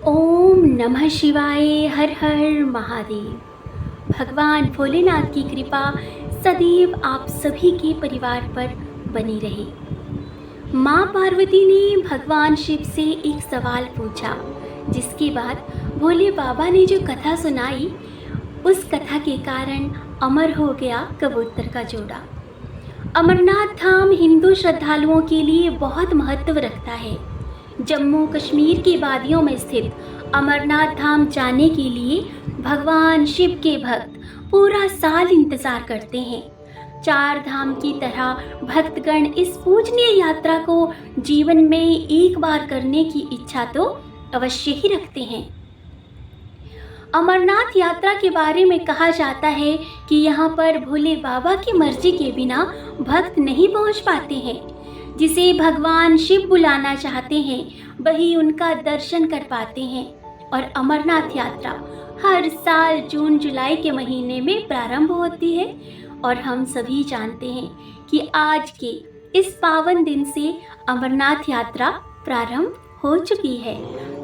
ओम नमः शिवाय। हर हर महादेव। भगवान भोलेनाथ की कृपा सदैव आप सभी के परिवार पर बनी रहे। माँ पार्वती ने भगवान शिव से एक सवाल पूछा, जिसके बाद भोले बाबा ने जो कथा सुनाई, उस कथा के कारण अमर हो गया कबूतर का जोड़ा। अमरनाथ धाम हिंदू श्रद्धालुओं के लिए बहुत महत्व रखता है। जम्मू कश्मीर की वादियों में स्थित अमरनाथ धाम जाने के लिए भगवान शिव के भक्त पूरा साल इंतजार करते हैं। चार धाम की तरह भक्तगण इस पूजनीय यात्रा को जीवन में एक बार करने की इच्छा तो अवश्य ही रखते हैं। अमरनाथ यात्रा के बारे में कहा जाता है कि यहाँ पर भोले बाबा की मर्जी के बिना भक्त नहीं पहुँच पाते हैं। जिसे भगवान शिव बुलाना चाहते हैं वही उनका दर्शन कर पाते हैं। और अमरनाथ यात्रा हर साल जून जुलाई के महीने में प्रारंभ होती है। और हम सभी जानते हैं कि आज के इस पावन दिन से अमरनाथ यात्रा प्रारंभ हो चुकी है।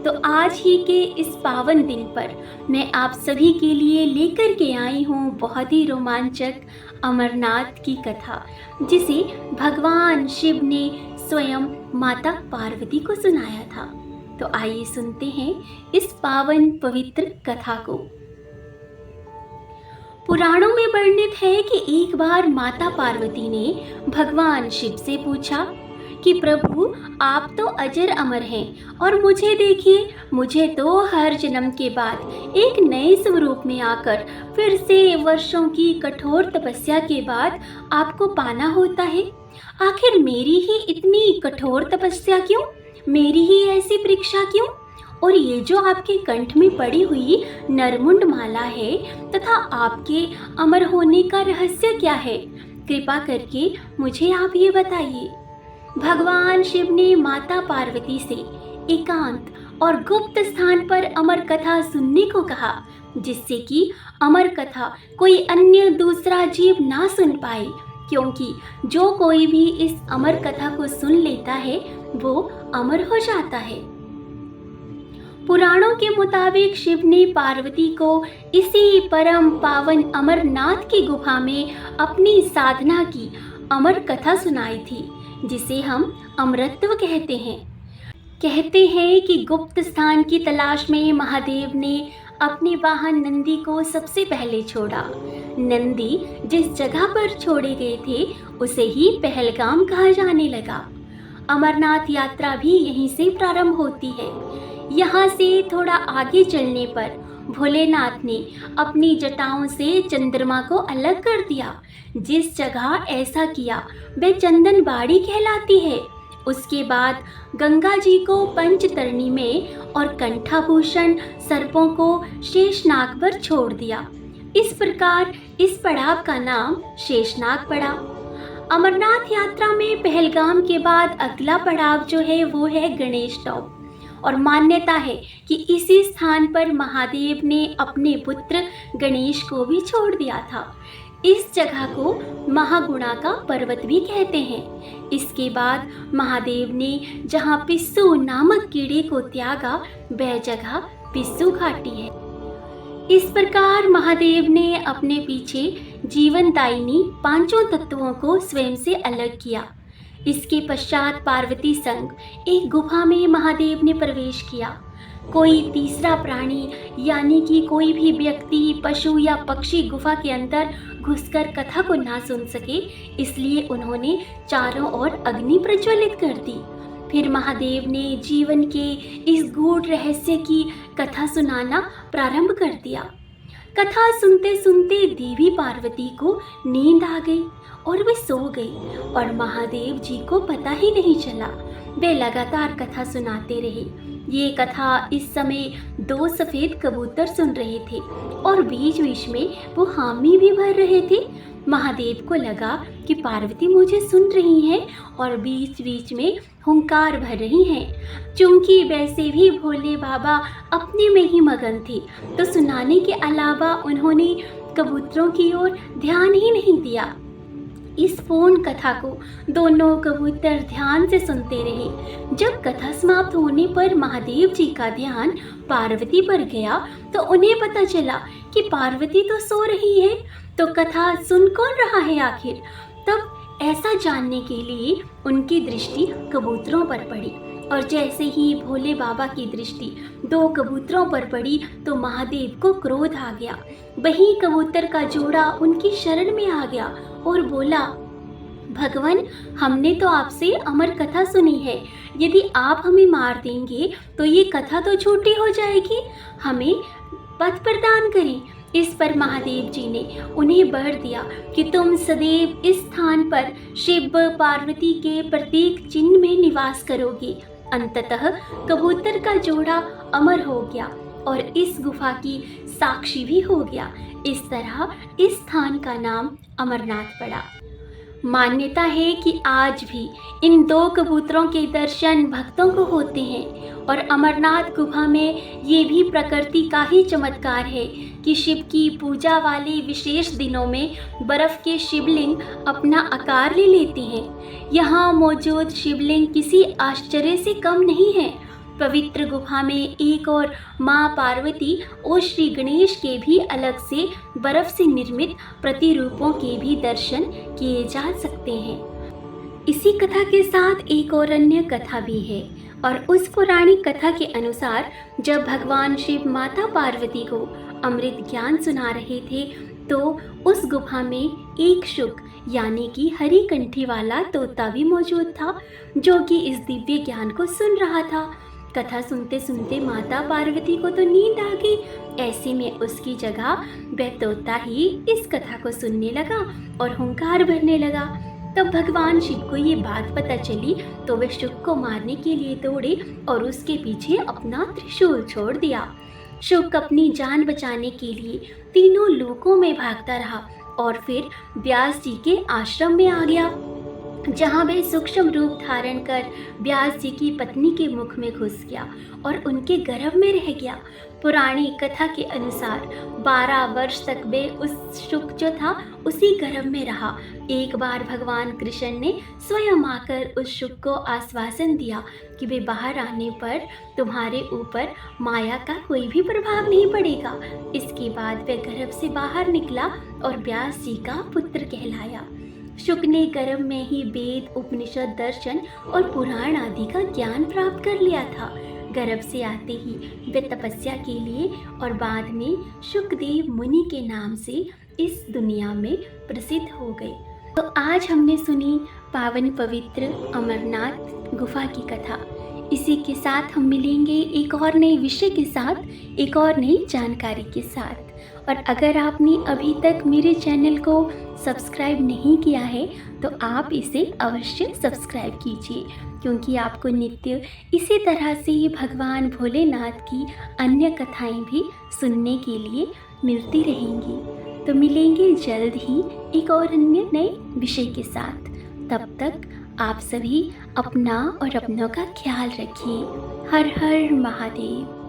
तो आज ही के इस पावन दिन पर मैं आप सभी के लिए लेकर के आई हूँ बहुत ही रोमांचक अमरनाथ की कथा, जिसे भगवान शिव ने स्वयं माता पार्वती को सुनाया था। तो आइए सुनते हैं इस पावन पवित्र कथा को। पुराणों में वर्णित है कि एक बार माता पार्वती ने भगवान शिव से पूछा कि प्रभु, आप तो अजर अमर हैं और मुझे देखिए, मुझे तो हर जन्म के बाद एक नए स्वरूप में आकर फिर से वर्षों की कठोर तपस्या के बाद आपको पाना होता है। आखिर मेरी ही इतनी कठोर तपस्या क्यों, मेरी ही ऐसी परीक्षा क्यों? और ये जो आपके कंठ में पड़ी हुई नरमुंड माला है तथा आपके अमर होने का रहस्य क्या है? कृपा करके मुझे आप ये बताइए। भगवान शिव ने माता पार्वती से एकांत और गुप्त स्थान पर अमर कथा सुनने को कहा, जिससे कि अमर कथा कोई अन्य दूसरा जीव ना सुन पाए, क्योंकि जो कोई भी इस अमर कथा को सुन लेता है वो अमर हो जाता है। पुराणों के मुताबिक शिव ने पार्वती को इसी परम पावन अमरनाथ की गुफा में अपनी साधना की अमर कथा सुनाई थी, जिसे हम अमरत्व कहते हैं। कहते हैं कि गुप्त स्थान की तलाश में महादेव ने अपने वाहन नंदी को सबसे पहले छोड़ा। नंदी जिस जगह पर छोड़े गए थे उसे ही पहलगाम कहा जाने लगा। अमरनाथ यात्रा भी यहीं से प्रारंभ होती है। यहाँ से थोड़ा आगे चलने पर भोलेनाथ ने अपनी जटाओं से चंद्रमा को अलग कर दिया। जिस जगह ऐसा किया वह चंदनबाड़ी कहलाती है। उसके बाद गंगा जी को पंचतरणी में और कंठाभूषण सर्पों को शेषनाग पर छोड़ दिया। इस प्रकार इस पड़ाव का नाम शेषनाग पड़ा। अमरनाथ यात्रा में पहलगाम के बाद अगला पड़ाव जो है वो है गणेश टॉप। और मान्यता है कि इसी स्थान पर महादेव ने अपने पुत्र गणेश को भी छोड़ दिया था। इस जगह को महागुणा का पर्वत भी कहते हैं। इसके बाद महादेव ने जहाँ पिस्सू नामक कीड़े को त्यागा वह जगह पिस्सू घाटी है। इस प्रकार महादेव ने अपने पीछे जीवनदायिनी पांचों तत्वों को स्वयं से अलग किया। इसके पश्चात पार्वती संग एक गुफा में महादेव ने प्रवेश किया। कोई तीसरा प्राणी यानी कि कोई भी व्यक्ति, पशु या पक्षी गुफा के अंदर घुसकर कथा को ना सुन सके, इसलिए उन्होंने चारों ओर अग्नि प्रज्वलित कर दी। फिर महादेव ने जीवन के इस गूढ़ रहस्य की कथा सुनाना प्रारंभ कर दिया। कथा सुनते सुनते देवी पार्वती को नींद आ गई और वे सो गई और महादेव जी को पता ही नहीं चला। वे लगातार कथा सुनाते रहे। ये कथा इस समय दो सफ़ेद कबूतर सुन रहे थे और बीच बीच में वो हामी भी भर रहे थे। महादेव को लगा कि पार्वती मुझे सुन रही हैं और बीच बीच में हुंकार भर रही हैं। चूंकि वैसे भी भोले बाबा अपने में ही मगन थे, तो सुनाने के अलावा उन्होंने कबूतरों की ओर ध्यान ही नहीं दिया। इस पूर्ण कथा को दोनों कबूतर ध्यान से सुनते रहे। जब कथा समाप्त होने पर महादेव जी का ध्यान पार्वती पर गया तो उन्हें पता चला कि पार्वती तो सो रही है, तो कथा सुन कौन रहा है आखिर। तब ऐसा जानने के लिए उनकी दृष्टि कबूतरों पर पड़ी, और जैसे ही भोले बाबा की दृष्टि दो कबूतरों पर पड़ी तो महादेव को क्रोध आ गया। वही कबूतर का जोड़ा उनकी शरण में आ गया और बोला, भगवान, हमने तो आपसे अमर कथा सुनी है, यदि आप हमें मार देंगे तो ये कथा तो झूठी हो जाएगी, हमें पथ प्रदान करें। इस पर महादेव जी ने उन्हें वर दिया कि तुम सदैव इस स्थान पर शिव पार्वती के प्रत्येक चिन्ह में निवास करोगे। अंततः कबूतर का जोड़ा अमर हो गया और इस गुफा की साक्षी भी हो गया। इस तरह इस स्थान का नाम अमरनाथ पड़ा। मान्यता है कि आज भी इन दो कबूतरों के दर्शन भक्तों को होते हैं, और अमरनाथ गुफा में ये भी प्रकृति का ही चमत्कार है कि शिव की पूजा वाले विशेष दिनों में बर्फ के शिवलिंग अपना आकार ले लेते हैं। यहाँ मौजूद शिवलिंग किसी आश्चर्य से कम नहीं है। पवित्र गुफा में एक और माँ पार्वती और श्री गणेश के भी अलग से बर्फ से निर्मित प्रतिरूपों के भी दर्शन किए जा सकते हैं। इसी कथा के साथ एक और अन्य कथा भी है, और उस पौराणिक कथा के अनुसार जब भगवान शिव माता पार्वती को अमृत ज्ञान सुना रहे थे तो उस गुफा में एक शुक यानी कि हरी कंठी वाला तोता भी मौजूद था, जो कि इस दिव्य ज्ञान को सुन रहा था। कथा सुनते सुनते माता पार्वती को तो नींद आ गई। ऐसे में उसकी जगह वह तोता ही इस कथा को सुनने लगा और हुंकार भरने लगा। तब भगवान शिव को ये बात पता चली तो वे शुक को मारने के लिए दौड़े और उसके पीछे अपना त्रिशूल छोड़ दिया। शुक अपनी जान बचाने के लिए तीनों लोकों में भागता रहा और फिर व्यास जी के आश्रम में आ गया, जहाँ वह सूक्ष्म रूप धारण कर व्यास जी की पत्नी के मुख में घुस गया और उनके गर्भ में रह गया। पुरानी कथा के अनुसार 12 वर्ष तक वे उस शुक जो था उसी गर्भ में रहा। एक बार भगवान कृष्ण ने स्वयं आकर उस शुक को आश्वासन दिया कि वे बाहर आने पर तुम्हारे ऊपर माया का कोई भी प्रभाव नहीं पड़ेगा। इसके बाद वह गर्भ से बाहर निकला और व्यास जी का पुत्र कहलाया। शुक ने गर्भ में ही वेद, उपनिषद, दर्शन और पुराण आदि का ज्ञान प्राप्त कर लिया था। गर्भ से आते ही वे तपस्या के लिए और बाद में शुकदेव मुनि के नाम से इस दुनिया में प्रसिद्ध हो गए। तो आज हमने सुनी पावन पवित्र अमरनाथ गुफा की कथा। इसी के साथ हम मिलेंगे एक और नए विषय के साथ, एक और नई जानकारी के साथ। और अगर आपने अभी तक मेरे चैनल को सब्सक्राइब नहीं किया है तो आप इसे अवश्य सब्सक्राइब कीजिए, क्योंकि आपको नित्य इसी तरह से ही भगवान भोलेनाथ की अन्य कथाएं भी सुनने के लिए मिलती रहेंगी। तो मिलेंगे जल्द ही एक और अन्य नए विषय के साथ। तब तक आप सभी अपना और अपनों का ख्याल रखिए। हर हर महादेव।